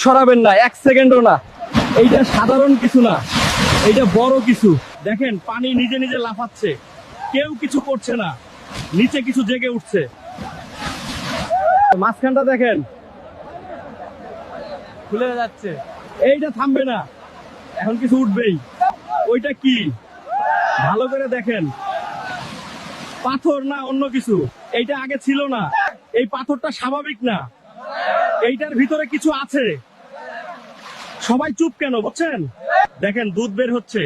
সরাবেন না, এক সেকেন্ডও না। এইটা সাধারণ কিছু না, এইটা বড় কিছু। দেখেন পানি নিজে নিজে লাফাচ্ছে, কেউ কিছু করছে না, নিচে কিছু জেগে উঠছে। মাঝখানটা দেখেন খুলে যাচ্ছে, এইটা থামবে না, এখন কিছু উঠবেই। ওইটা কি ভালো করে দেখেন, পাথর না অন্য কিছু? এইটা আগে ছিল না, এই পাথরটা স্বাভাবিক না, এইটার ভিতরে কিছু আছে। সবাই চুপ কেন বুঝছেন? দেখেন দুধ বের হচ্ছে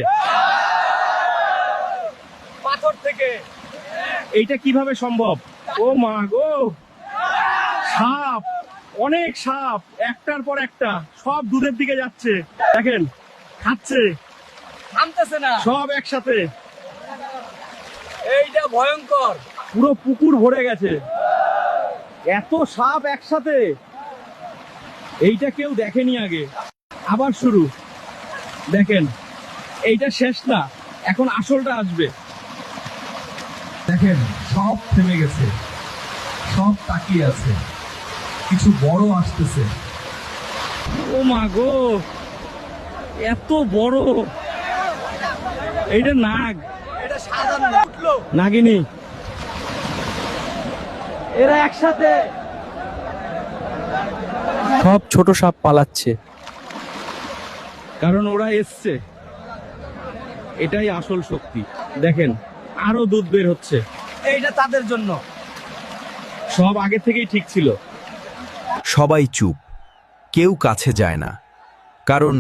পাথর থেকে, এইটা কিভাবে সম্ভব? ও মা গো, সাপ, অনেক সাপ, একটার পর একটা সব দুধের দিকে যাচ্ছে। দেখেন খাচ্ছে, থামতেছে না, সব একসাথে। এইটা ভয়ঙ্কর, পুরো পুকুর ভরে গেছে, এত সাপ একসাথে, এইটা কেউ দেখেনি আগে। আবার শুরু, দেখেন এইটা শেষ না, এখন আসলটা আসবে। দেখেন সব থেমে গেছে, সব তাকিয়ে আছে, কিছু বড় আসতেছে। ও মা গো, এত বড়! এইটা নাগ, এটা সাধারণ নাগিনী, এরা একসাথে। সব ছোট সাপ পালাচ্ছে। কারণ ওরা এসছে, এটাই আসল শক্তি। দেখেন আরো দুধ বের হচ্ছে, এইটা তাদের জন্য। সব আগে থেকেই ঠিক ছিল। সবাই চুপ, কেউ কাছে যায় না, কারণ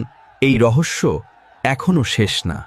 এই রহস্য এখনো শেষ না।